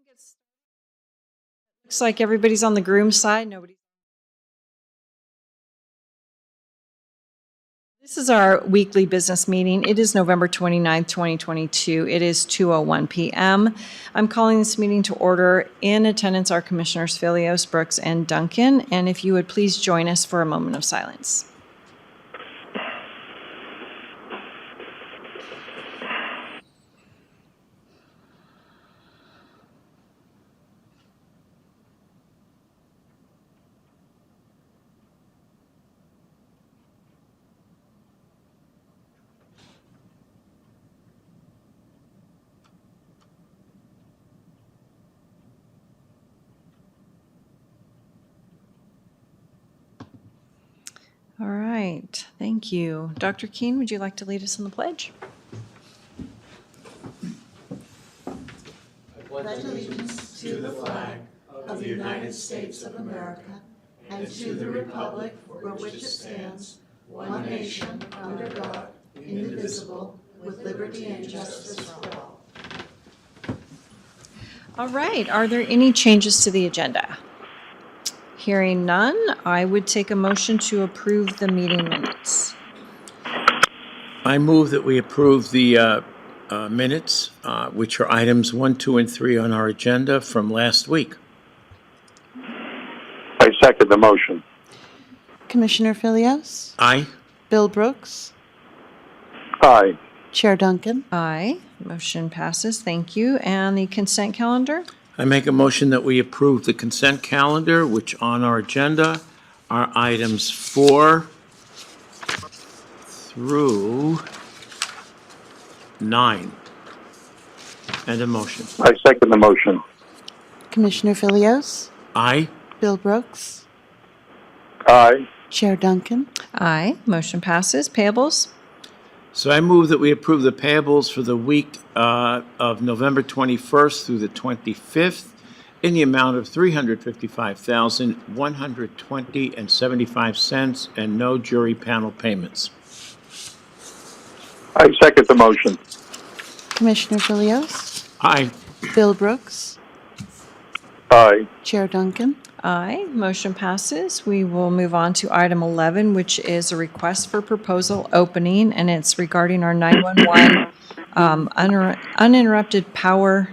Looks like everybody's on the groom side. Nobody. This is our weekly business meeting. It is November 29th, 2022. It is 2:01 p.m. I'm calling this meeting to order. In attendance are Commissioners Filios, Brooks, and Duncan. And if you would please join us for a moment of silence. All right, thank you. Dr. Keene, would you like to lead us in the pledge? I pledge allegiance to the flag of the United States of America and to the republic for which it stands, one nation, under God, indivisible, with liberty and justice for all. All right, are there any changes to the agenda? Hearing none, I would take a motion to approve the meeting minutes. I move that we approve the minutes, which are items 1, 2, and 3 on our agenda from last week. I second the motion. Commissioner Filios? Aye. Bill Brooks? Aye. Chair Duncan? Aye, motion passes, thank you. And the consent calendar? I make a motion that we approve the consent calendar, which on our agenda are items 4 through 9. And a motion. I second the motion. Commissioner Filios? Aye. Bill Brooks? Aye. Chair Duncan? Aye, motion passes. Payables? So I move that we approve the payables for the week of November 21st through the 25th in the amount of $355,120.75 and no jury panel payments. I second the motion. Commissioner Filios? Aye. Bill Brooks? Aye. Chair Duncan? Aye, motion passes. We will move on to item 11, which is a request for proposal opening, and it's regarding our 911 uninterrupted power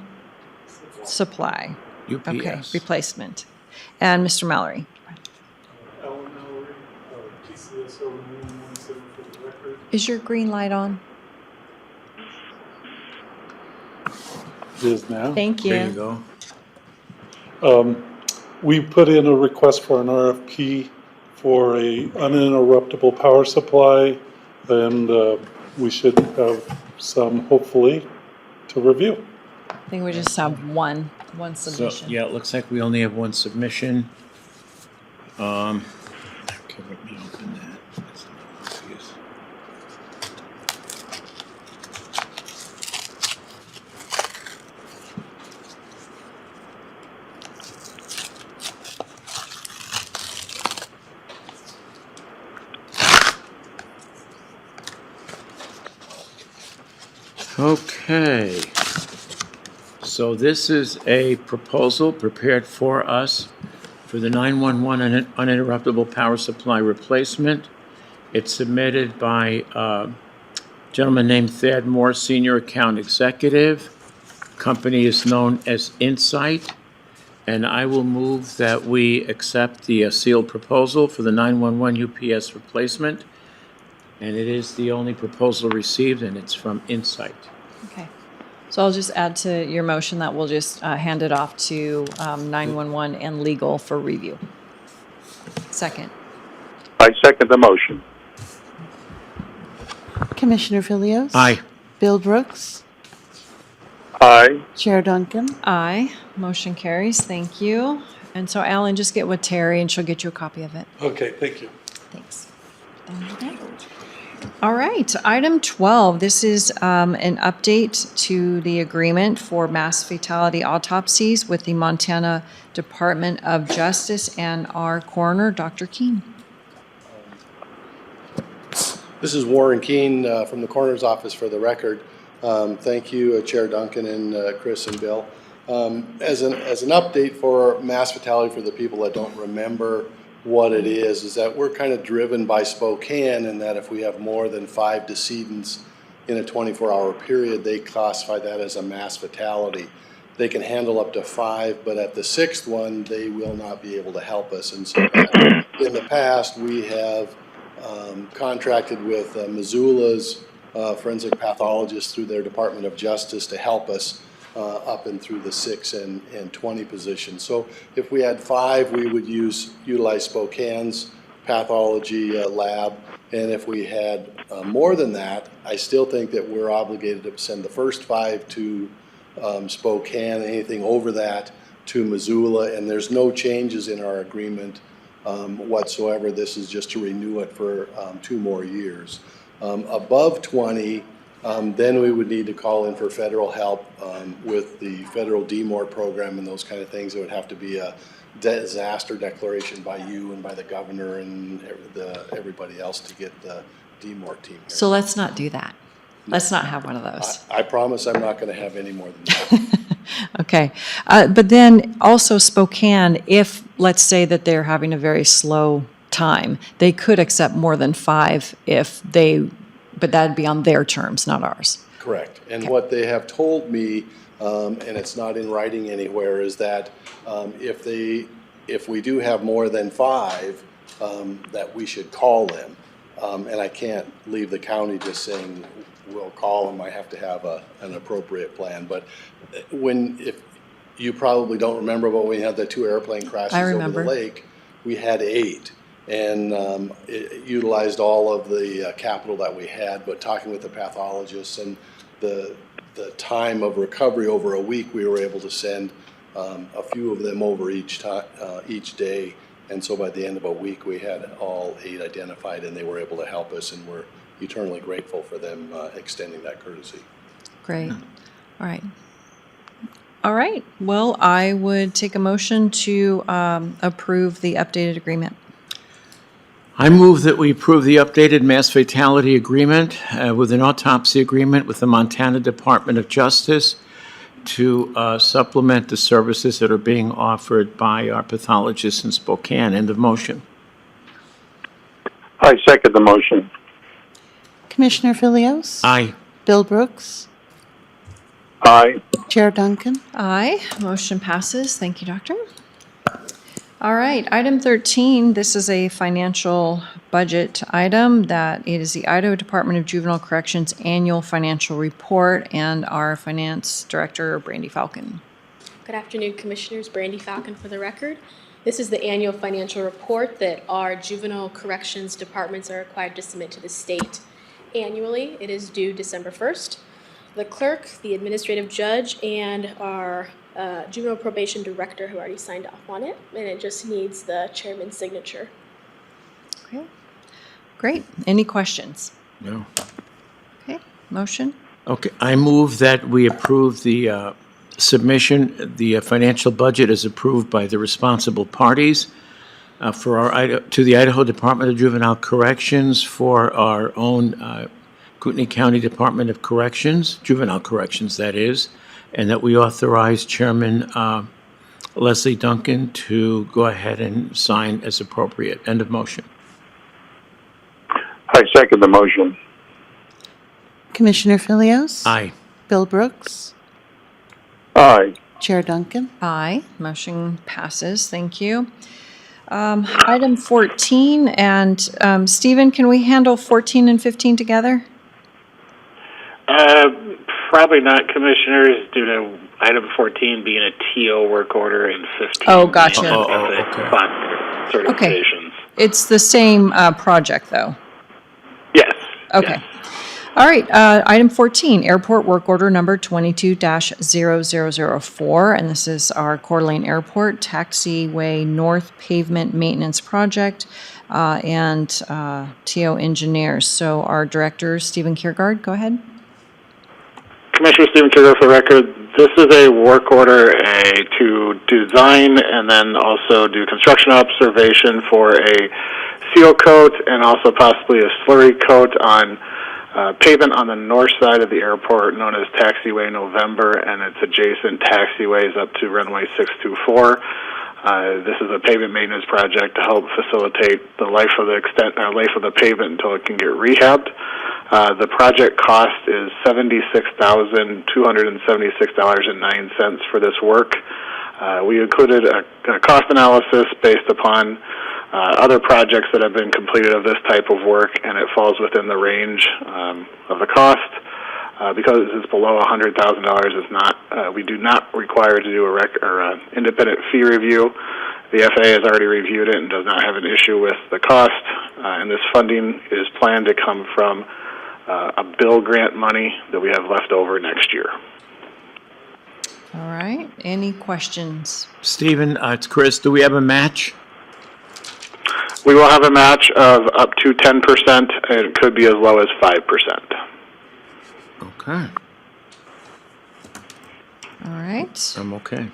supply. UPS. Okay, replacement. And Mr. Mallory. Alan Mallory, KCSO 917 for the record. Is your green light on? It is now. Thank you. There you go. We put in a request for an RFP for a uninterruptible power supply, and we should have some, hopefully, to review. I think we just have one So, submission. yeah, it looks like we only have one submission. Okay, let me open that. That's not obvious. Okay. So this is a proposal prepared for us for the 911 uninterruptible power supply replacement. It's submitted by a gentleman named Thad Moore, Senior Account Executive. Company is known as Insight. And I will move that we accept the sealed proposal for the 911 UPS replacement. And it is the only proposal received, and it's from Insight. Okay. So I'll just add to your motion that we'll just hand it off to 911 and legal for review. Second. I second the motion. Commissioner Filios? Aye. Bill Brooks? Aye. Chair Duncan? Aye. Motion carries. Thank you. And so Alan, just get with Terry and she'll get you a copy of it. Okay, thank you. Thanks. All right, item 12. This is an update to the agreement for mass fatality autopsies with the Montana Department of Justice and our coroner, Dr. Keene. This is Warren Keene from the coroner's office for the record. Thank you, Chair Duncan and Chris and Bill. As an update for mass fatality for the people that don't remember what it is that we're kind of driven by Spokane, and that if we have more than 5 decedents in a 24-hour period, they classify that as a mass fatality. They can handle up to 5, but at the 6th one, they will not be able to help us. And so in the past, we have contracted with Missoula's forensic pathologists through their Department of Justice to help us up and through the 6 and 20 position. So if we had 5, we would utilize Spokane's pathology lab. And if we had more than that, I still think that we're obligated to send the first 5 to Spokane, anything over that to Missoula. And there's no changes in our agreement whatsoever. This is just to renew it for 2 more years. Above 20, then we would need to call in for federal help with the federal DMOR program and those kind of things. It would have to be a disaster declaration by you and by the governor and everybody else to get the DMOR team here. So let's not do that. Let's not have one of those. I promise I'm not going to have any more than that. Okay. But then also Spokane, if, let's say that they're having a very slow time, they could accept more than 5 but that'd be on their terms, not ours. Correct. And what they have told me, and it's not in writing anywhere, is that if we do have more than 5, that we should call them. And I can't leave the county just saying we'll call them. I have to have an appropriate plan. But if you probably don't remember, but when we had the 2 airplane crashes over the lake, we had 8. And it utilized all of the capital that we had, but talking with the pathologists and the time of recovery over a week, we were able to send a few of them over each day. And so by the end of a week, we had all 8 identified, and they were able to help us, and we're eternally grateful for them extending that courtesy. Great. All right. All right. Well, I would take a motion to approve the updated agreement. I move that we approve the updated mass fatality agreement with an autopsy agreement with the Montana Department of Justice to supplement the services that are being offered by our pathologists in Spokane. End of motion. I second the motion. Commissioner Filios? Aye. Bill Brooks? Aye. Chair Duncan? Aye. Motion passes. Thank you, Doctor. All right, item 13, this is a financial budget item that it is the Idaho Department of Juvenile Corrections Annual Financial Report, and our Finance Director, Brandi Falcon. Good afternoon, Commissioners. Brandi Falcon for the record. This is the annual financial report that our juvenile corrections departments are required to submit to the state annually. It is due December 1st. The clerk, the administrative judge, and our juvenile probation director have already signed off on it, and it just needs the chairman's signature. Okay, great. Any questions? No. Okay, motion? Okay, I move that we approve the submission, the financial budget is approved by the responsible parties to the Idaho Department of Juvenile Corrections for our own Kootenai County Department of Corrections, Juvenile Corrections, that is, and that we authorize Chairman Leslie Duncan to go ahead and sign as appropriate. End of motion. I second the motion. Commissioner Filios? Aye. Bill Brooks? Aye. Chair Duncan? Aye. Motion passes. Thank you. Item 14, and Stephen, can we handle 14 and 15 together? Probably not, Commissioners, due to item 14 being a TO work order and 15 Oh, gotcha. being okay. sponsor certifications. It's the same project, though. Yes. Okay. Yes. All right, item 14, airport work order number 22-0004, and this is our Coeur d'Alene Airport Taxiway North Pavement Maintenance Project and TO engineers. So our director, Stephen Kjergaard, go ahead. Commissioner Stephen Kjergaard for the record. This is a work order to design and then also do construction observation for a seal coat and also possibly a slurry coat on pavement on the north side of the airport known as Taxiway November and its adjacent taxiways up to runway 624. This is a pavement maintenance project to help facilitate the life of the pavement until it can get rehabbed. The project cost is $76,276.09 for this work. We included a cost analysis based upon other projects that have been completed of this type of work, and it falls within the range of the cost. Because it's below $100,000, we do not require to do an independent fee review. The FAA has already reviewed it and does not have an issue with the cost. And this funding is planned to come from a bill grant money that we have left over next year. All right, any questions? Stephen, it's Chris. Do we have a match? We will have a match of up to 10%, and it could be as low as 5%. Okay, All right, I'm okay.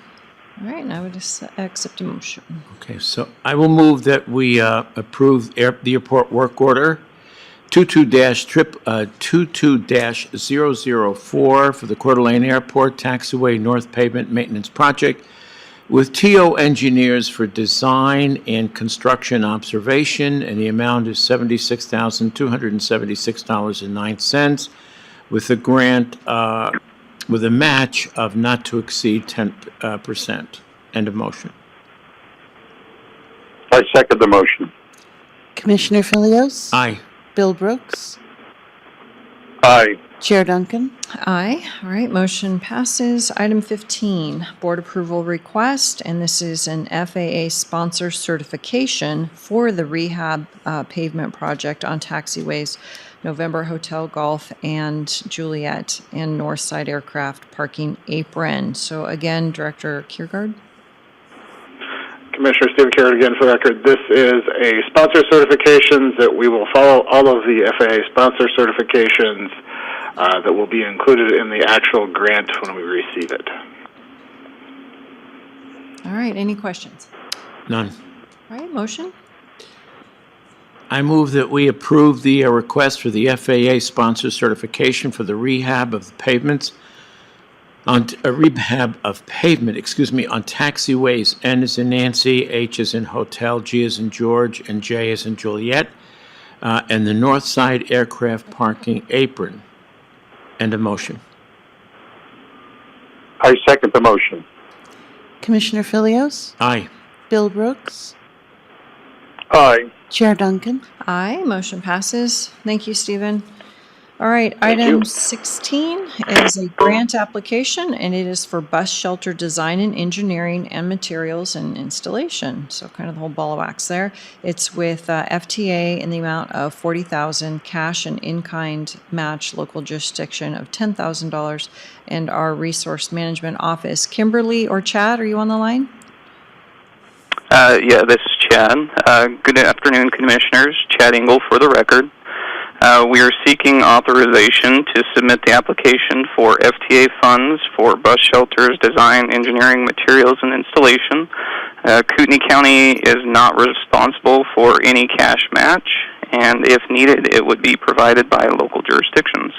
all right, now we just accept a motion. Okay, so I will move that we approve the airport work order 22-004 for the Coeur d'Alene Airport Taxiway North Pavement Maintenance Project with TO Engineers for design and construction observation, and the amount is $76,276.09 with a grant, with a match of not to exceed 10%. End of motion. I second the motion. Commissioner Filios? Aye. Bill Brooks? Aye. Chair Duncan? Aye. All right, motion passes. Item 15, board approval request, and this is an FAA sponsor certification for the rehab pavement project on taxiways, November Hotel Golf and Juliet and Northside Aircraft Parking Apron. So again, Director Kjergaard. Commissioner Stephen Kjergaard again for the record. This is a sponsor certification that we will follow all of the FAA sponsor certifications that will be included in the actual grant when we receive it. All right, any questions? None. All right, motion. I move that we approve the request for the FAA sponsor certification for the rehab of the pavements on rehab of pavement, on taxiways. N as in Nancy, H as in Hotel, G as in George, and J as in Juliet, and the Northside Aircraft Parking Apron. End of motion. I second the motion. Commissioner Filios? Aye. Bill Brooks? Aye. Chair Duncan? Aye, motion passes. Thank you, Stephen. All right, item 16 is a grant application, and it is for bus shelter design and engineering and materials and installation. So kind of the whole ball of wax there. It's with FTA in the amount of $40,000, cash and in-kind match, local jurisdiction of $10,000, and our resource management office. Kimberly or Chad, are you on the line? Yeah, this is Chad. Good afternoon, Commissioners. Chad Engel for the record. We are seeking authorization to submit the application for FTA funds for bus shelters, design, engineering, materials, and installation. Kootenai County is not responsible for any cash match, and if needed, it would be provided by local jurisdictions.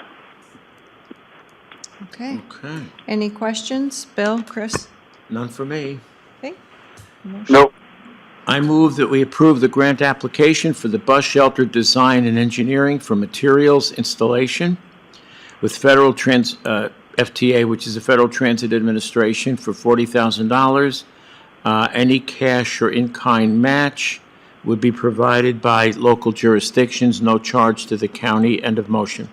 Okay. Okay. Any questions? Bill, Chris? None for me. Okay. Nope. I move that we approve the grant application for the bus shelter design and engineering for materials installation with FTA, which is the Federal Transit Administration, for $40,000. Any cash or in-kind match would be provided by local jurisdictions, no charge to the county. End of motion.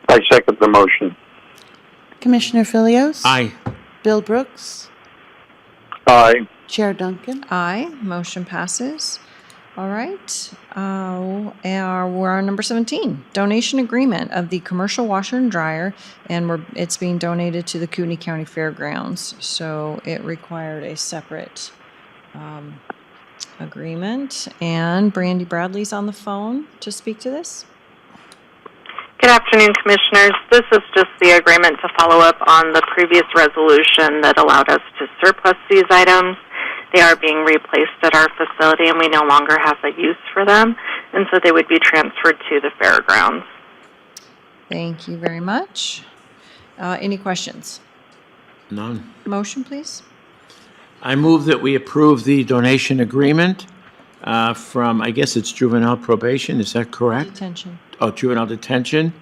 I second the motion. Commissioner Filios? Aye. Bill Brooks? Aye. Chair Duncan? Aye, motion passes. All right, and we're on number 17, donation agreement of the commercial washer and dryer, and it's being donated to the Kootenai County Fairgrounds. So it required a separate agreement, and Brandi Bradley's on the phone to speak to this. Good afternoon, Commissioners. This is just the agreement to follow up on the previous resolution that allowed us to surplus these items. They are being replaced at our facility, and we no longer have a use for them, and so they would be transferred to the fairgrounds. Thank you very much. Any questions? None. Motion, please. I move that we approve the donation agreement from, I guess it's juvenile probation, is that correct? Detention. Oh, juvenile detention,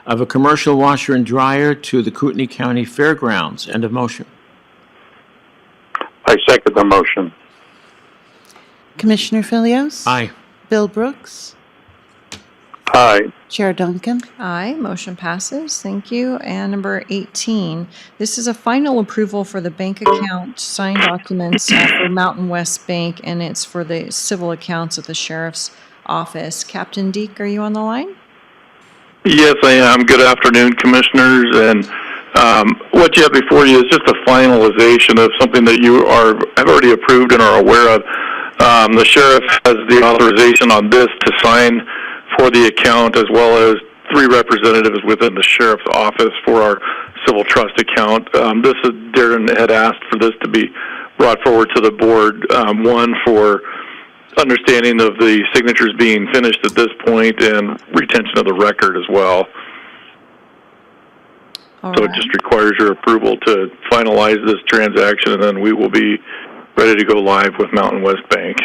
of a commercial washer and dryer to the Kootenai County Fairgrounds. End of motion. I second the motion. Commissioner Filios? Aye. Bill Brooks? Aye. Chair Duncan? Aye, motion passes. Thank you. And number 18, this is a final approval for the bank account signed documents for Mountain West Bank, and it's for the civil accounts at the sheriff's office. Captain Deak, are you on the line? Yes, I am. Good afternoon, commissioners. And what you have before you is just a finalization of something that you have already approved and are aware of. The sheriff has the authorization on this to sign for the account, as well as 3 representatives within the sheriff's office for our civil trust account. Darren had asked for this to be brought forward to the board, one for understanding of the signatures being finished at this point and retention of the record as well. So it just requires your approval to finalize this transaction, and then we will be ready to go live with Mountain West Bank.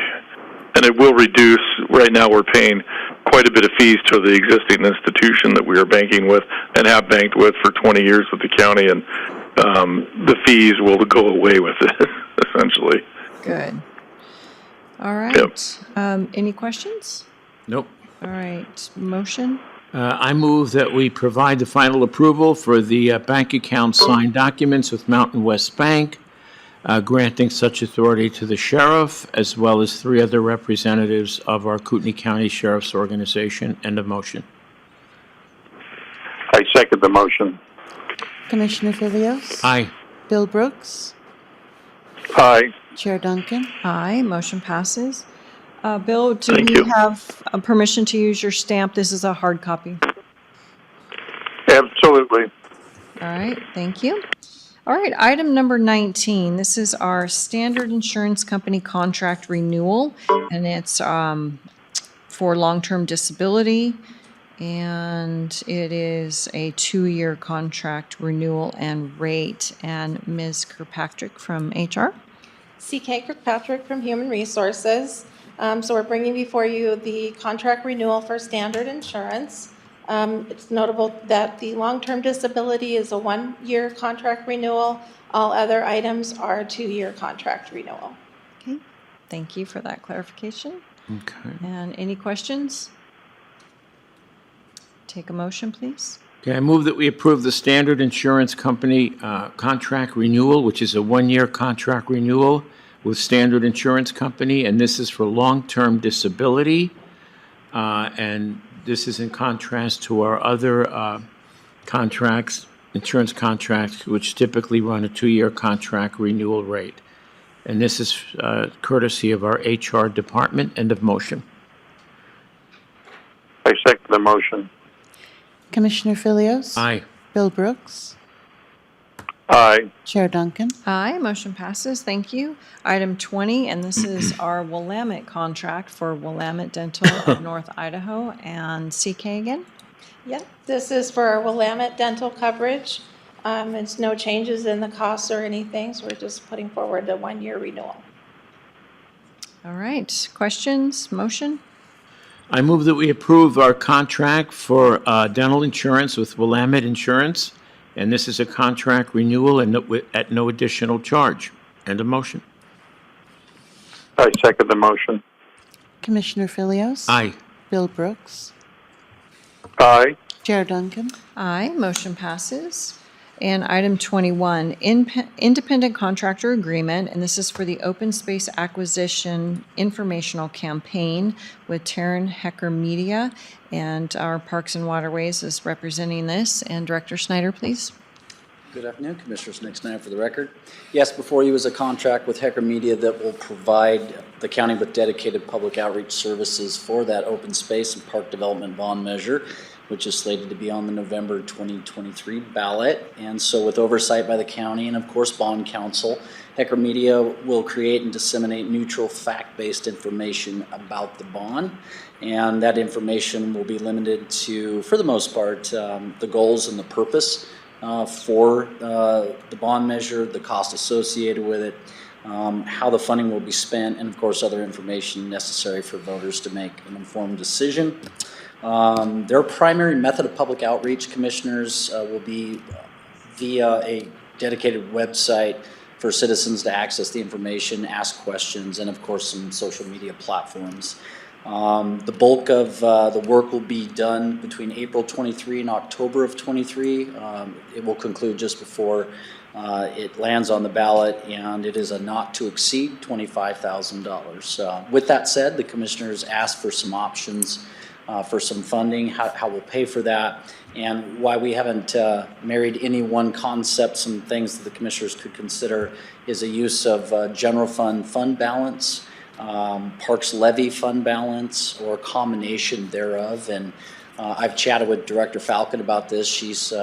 And it will reduce, right now we're paying quite a bit of fees to the existing institution that we are banking with and have banked with for 20 years with the county, and the fees will go away with it, essentially. Good. All right. Yep. Any questions? Nope. All right. Motion? I move that we provide the final approval for the bank account signed documents with Mountain West Bank, granting such authority to the sheriff, as well as 3 other representatives of our Kootenai County Sheriff's Organization. End of motion. I second the motion. Commissioner Filios? Aye. Bill Brooks? Aye. Chair Duncan? Aye, motion passes. Bill, do Thank you you. have permission to use your stamp? This is a hard copy. Absolutely. All right, thank you. All right, item number 19, this is our standard insurance company contract renewal, and it's for long-term disability, and it is a 2-year contract renewal and rate. And Ms. Kirkpatrick from HR? CK Kirkpatrick from Human Resources. So we're bringing before you the contract renewal for standard insurance. It's notable that the long-term disability is a 1-year contract renewal. All other items are 2-year contract renewal. Okay, thank you for that clarification. Okay. And any questions? Take a motion, please. Okay, I move that we approve the standard insurance company contract renewal, which is a 1-year contract renewal with Standard Insurance Company, and this is for long-term disability. And this is in contrast to our other contracts, insurance contracts, which typically run a 2-year contract renewal rate. And this is courtesy of our HR department. End of motion. I second the motion. Commissioner Filios? Aye. Bill Brooks? Aye. Chair Duncan? Aye, motion passes. Thank you. Item 20, and this is our Willamette contract for Willamette Dental of North Idaho. And CK again? Yep, this is for our Willamette dental coverage. It's no changes in the costs or anything, so we're just putting forward the 1-year renewal. All right, questions, motion? I move that we approve our contract for dental insurance with Willamette Insurance, and this is a contract renewal and at no additional charge. End of motion. I second the motion. Commissioner Filios? Aye. Bill Brooks? Aye. Chair Duncan? Aye, motion passes. And item 21, independent contractor agreement, and this is for the open space acquisition informational campaign with Taryn Hecker Media, and our Parks and Waterways is representing this. And Director Snyder, please. Good afternoon, Commissioners. Nick Snyder for the record. Yes, before you is a contract with Hecker Media that will provide the county with dedicated public outreach services for that open space and park development bond measure. which is slated to be on the November 2023 ballot. And so with oversight by the county and of course bond counsel, Hecker Media will create and disseminate neutral fact-based information about the bond. And that information will be limited to, for the most part, the goals and the purpose for the bond measure, the cost associated with it, how the funding will be spent, and of course other information necessary for voters to make an informed decision. Their primary method of public outreach, commissioners, will be via a dedicated website for citizens to access the information, ask questions, and of course some social media platforms. The bulk of the work will be done between April 23 and October of 23. It will conclude just before it lands on the ballot, and it is a not to exceed $25,000. With that said, the commissioners asked for some options for some funding, how we'll pay for that, and why we haven't married any one concept. Some things that the commissioners could consider is a use of general fund balance, parks levy fund balance, or a combination thereof. And I've chatted with Director Falcon about this. She's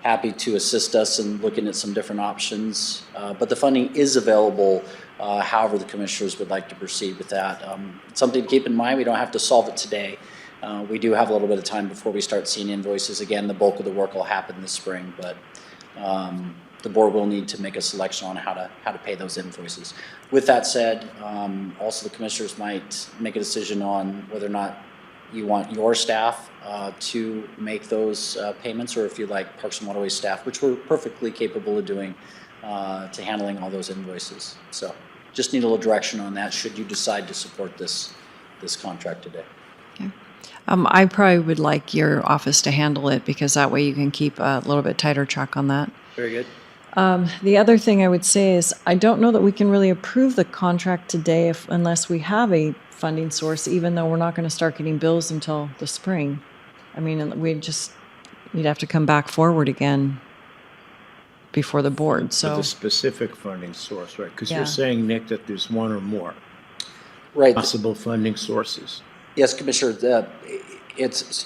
happy to assist us in looking at some different options, but the funding is available however the commissioners would like to proceed with that. Something to keep in mind, we don't have to solve it today. We do have a little bit of time before we start seeing invoices. Again, the bulk of the work will happen this spring, but the board will need to make a selection on how to pay those invoices. With that said, also the commissioners might make a decision on whether or not you want your staff to make those payments, or if you like Parks and Waterways staff, which we're perfectly capable of doing, to handling all those invoices. So just need a little direction on that should you decide to support this contract today. Okay. I probably would like your office to handle it, because that way you can keep a little bit tighter track on that. Very good. The other thing I would say is I don't know that we can really approve the contract today unless we have a funding source, even though we're not going to start getting bills until the spring. I mean, we'd have to come back forward again before the board. So With a specific funding source, right? Because Yeah. you're saying, Nick, that there's one or more Right. possible funding sources. Yes, Commissioner,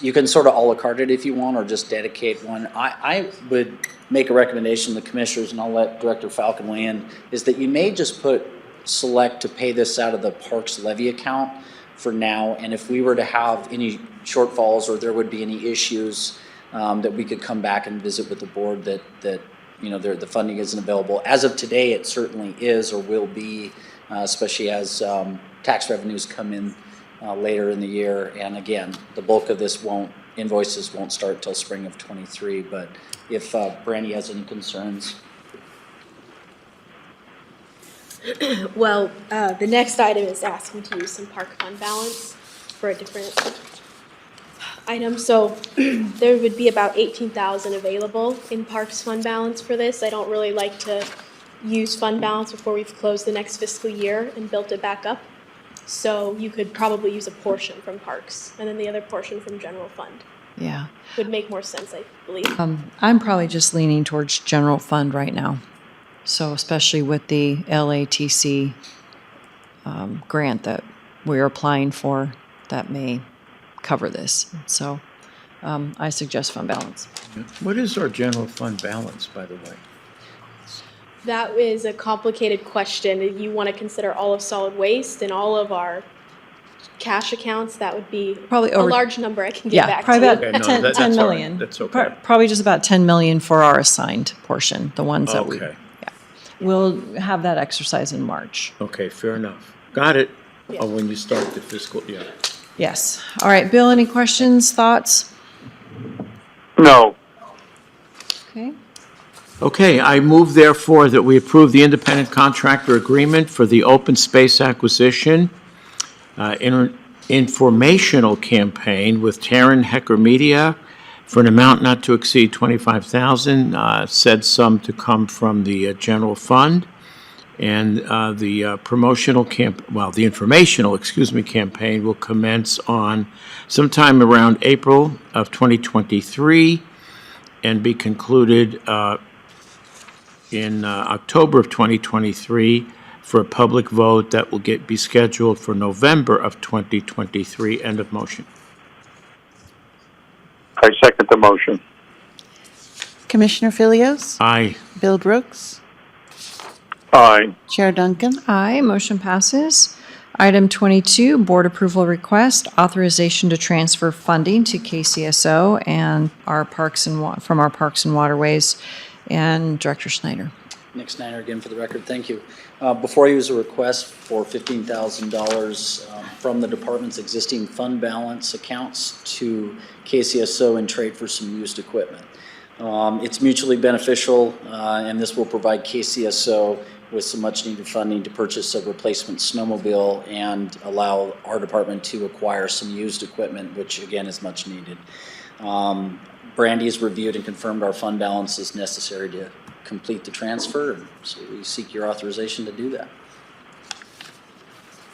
you can sort of a la carte it if you want, or just dedicate one. I would make a recommendation to the commissioners, and I'll let Director Falcon weigh in, is that you may just select to pay this out of the Parks levy account for now, and if we were to have any shortfalls or there would be any issues, that we could come back and visit with the board that the funding isn't available. As of today, it certainly is or will be, especially as tax revenues come in later in the year. And again, the bulk of this invoices won't start till spring of 23. But if Brandi has any concerns. Well, the next item is asking to use some park fund balance for a different item. So there would be about $18,000 available in parks fund balance for this. I don't really like to use fund balance before we've closed the next fiscal year and built it back up. So you could probably use a portion from parks and then the other portion from general fund. yeah, Would make more sense, I believe. I'm probably just leaning towards general fund right now. So especially with the LATC grant that we're applying for, that may cover this. So I suggest fund balance. What is our general fund balance, by the way? That is a complicated question. If you want to consider all of solid waste and all of our cash accounts, that would be Probably a over- large number I can get back to probably you. about Okay, no, 10, that's 10 all right. million. That's okay. Probably just about 10 million for our assigned portion, the ones that we, Okay. yeah. We'll have that exercise in March. Okay, fair enough. Got it. Yeah. Oh, when you start the fiscal, yeah. Yes. All right, Bill, any questions, thoughts? No. Okay. Okay, I move therefore that we approve the independent contractor agreement for the open space acquisition informational campaign with Taryn Hecker Media for an amount not to exceed $25,000, said sum to come from the general fund. And the informational campaign will commence on sometime around April of 2023 and be concluded in October of 2023 for a public vote that will be scheduled for November of 2023. End of motion. I second the motion. Commissioner Filios, Aye. Bill Brooks, Aye. Chair Duncan, Aye, motion passes. Item 22, board approval request, authorization to transfer funding to KCSO and our from our Parks and Waterways, and Director Snyder. Nick Snyder again for the record, thank you. Before you is a request for $15,000 from the department's existing fund balance accounts to KCSO and trade for some used equipment. It's mutually beneficial, and this will provide KCSO with some much-needed funding to purchase a replacement snowmobile and allow our department to acquire some used equipment, which again is much needed. Brandi has reviewed and confirmed our fund balance is necessary to complete the transfer, and so we seek your authorization to do that.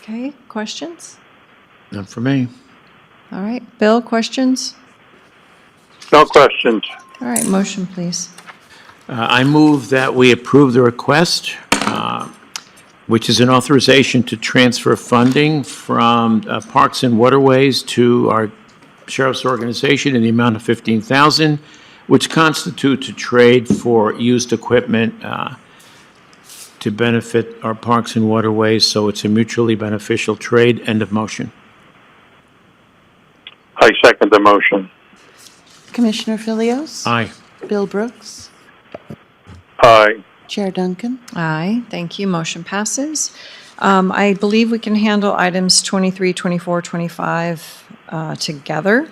Okay, questions? None for me. All right, Bill, questions? No questions. All right, motion, please. I move that we approve the request, which is an authorization to transfer funding from Parks and Waterways to our Sheriff's Organization in the amount of $15,000, which constitutes a trade for used equipment to benefit our Parks and Waterways, so it's a mutually beneficial trade. End of motion. I second the motion. Commissioner Filios, Aye. Bill Brooks, Aye. Chair Duncan, Aye, thank you, motion passes. I believe we can handle items 23, 24, 25 together.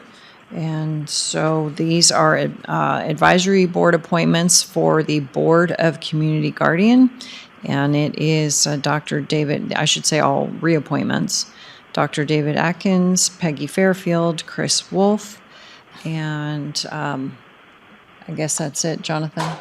And so these are advisory board appointments for the Board of Community Guardian. And it is Dr. David, I should say all reappointments. Dr. David Atkins, Peggy Fairfield, Chris Wolf, and I guess that's it. Jonathan?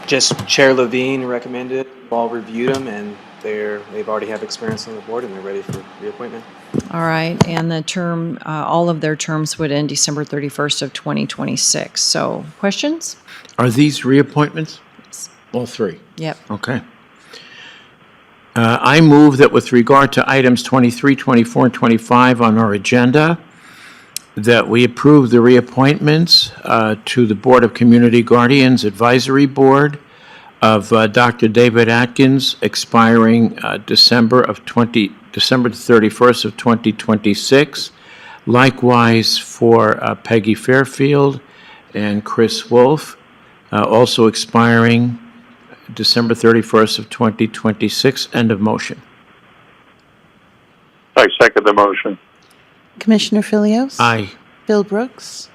Just Chair Levine recommended, all reviewed them, and they've already have experience on the board and they're ready for reappointment. All right, and the term, all of their terms would end December 31st of 2026. So, questions? Are these reappointments? All three? Yep. Okay. I move that with regard to items 23, 24, and 25 on our agenda, that we approve the reappointments to the Board of Community Guardians Advisory Board of Dr. David Atkins, expiring December 31st of 2026. Likewise for Peggy Fairfield and Chris Wolf, also expiring December 31st of 2026. End of motion. I second the motion. Commissioner Filios, Aye. Bill Brooks,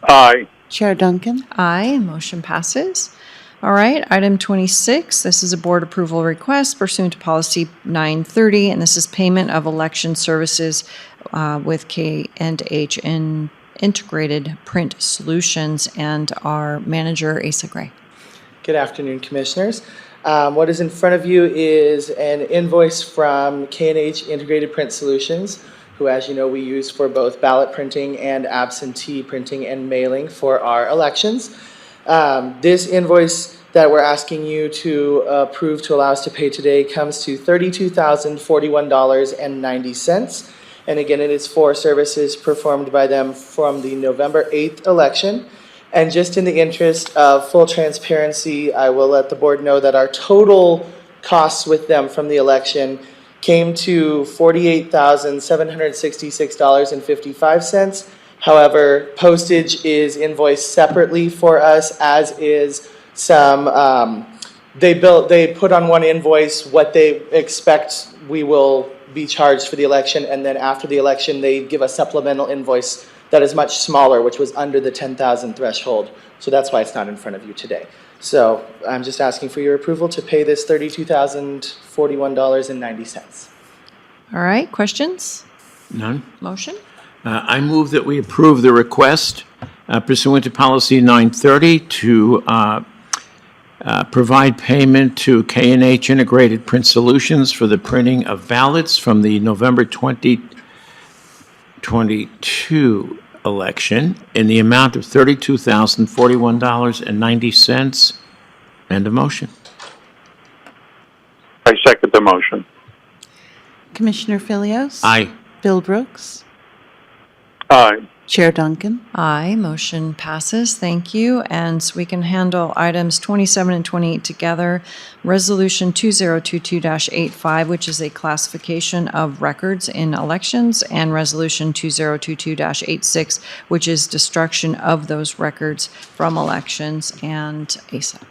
Aye. Chair Duncan, Aye, motion passes. All right, item 26, this is a board approval request pursuant to policy 930, and this is payment of election services with K&H Integrated Print Solutions and our manager, Asa Gray. Good afternoon, Commissioners. What is in front of you is an invoice from K&H Integrated Print Solutions, who, as you know, we use for both ballot printing and absentee printing and mailing for our elections. This invoice that we're asking you to approve to allow us to pay today comes to $32,041.90. And again, it is for services performed by them from the November 8th election. And just in the interest of full transparency, I will let the board know that our total costs with them from the election came to $48,766.55. However, postage is invoiced separately for us, as is some, they put on one invoice what they expect we will be charged for the election, and then after the election, they give a supplemental invoice that is much smaller, which was under the 10,000 threshold. So that's why it's not in front of you today. So I'm just asking for your approval to pay this $32,041.90. All right, questions? None? Motion? I move that we approve the request pursuant to policy 930 to provide payment to K&H Integrated Print Solutions for the printing of ballots from the November 2022 election in the amount of $32,041.90. End of motion. I second the motion. Commissioner Filios, Aye. Bill Brooks, Aye. Chair Duncan? Aye, motion passes. Thank you. And so we can handle items 27 and 28 together. Resolution 2022-85, which is a classification of records in elections, and Resolution 2022-86, which is destruction of those records from elections. And Asa.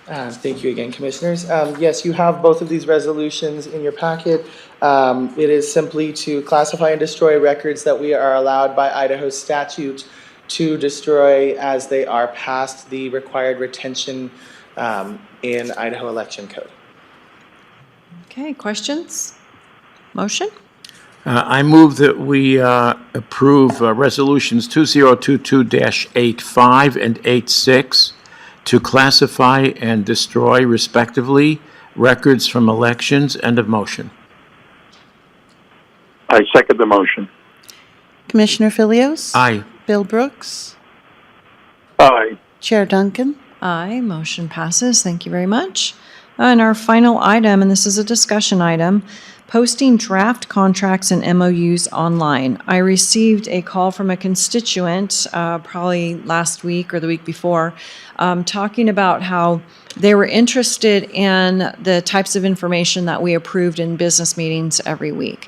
Thank you again, Commissioners. Yes, you have both of these resolutions in your packet. It is simply to classify and destroy records that we are allowed by Idaho statute to destroy as they are past the required retention in Idaho Election Code. Okay, questions? Motion? I move that we approve resolutions 2022-85 and 86 to classify and destroy respectively records from elections. End of motion. I second the motion. Commissioner Filios? Aye. Bill Brooks? Aye. Chair Duncan? Aye, motion passes. Thank you very much. And our final item, and this is a discussion item, posting draft contracts and MOUs online. I received a call from a constituent, probably last week or the week before, talking about how they were interested in the types of information that we approved in business meetings every week,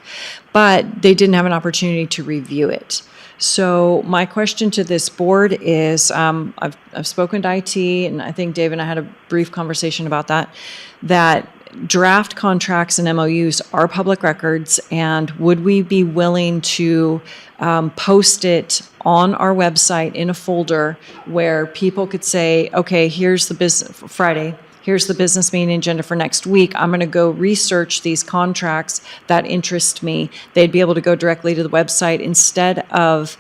but they didn't have an opportunity to review it. So my question to this board is, I've spoken to IT, and I think Dave and I had a brief conversation about that draft contracts and MOUs are public records, and would we be willing to post it on our website in a folder where people could say, okay, here's the business Friday, here's the business meeting agenda for next week. I'm going to go research these contracts that interest me. They'd be able to go directly to the website instead of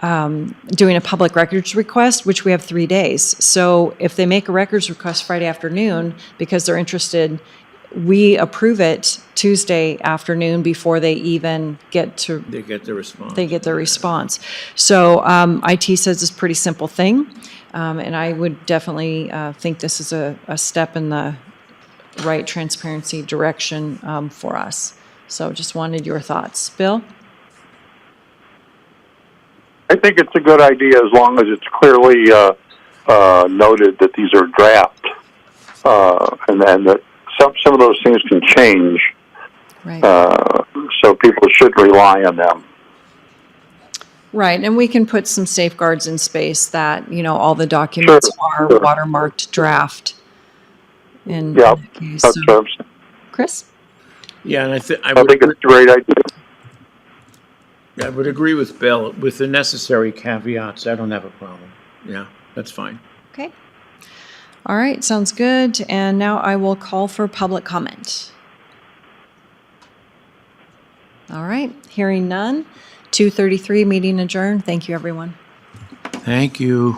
doing a public records request, which we have 3 days. So if they make a records request Friday afternoon because they're interested, we approve it Tuesday afternoon before they even get to. They get the response. They get their response. So IT says it's a pretty simple thing, and I would definitely think this is a step in the right transparency direction for us. So just wanted your thoughts. Bill? I think it's a good idea as long as it's clearly noted that these are draft, and then that some of those things can change. Right. So people should rely on them. Right, and we can put some safeguards in space that, all the documents are watermarked draft. In that case. That's what I'm saying. Chris? Yeah, and I think it's a great idea. I would agree with Bill with the necessary caveats. I don't have a problem. Yeah, that's fine. Okay. All right, sounds good. And now I will call for public comment. All right, hearing none. 2:33, meeting adjourned. Thank you, everyone. Thank you.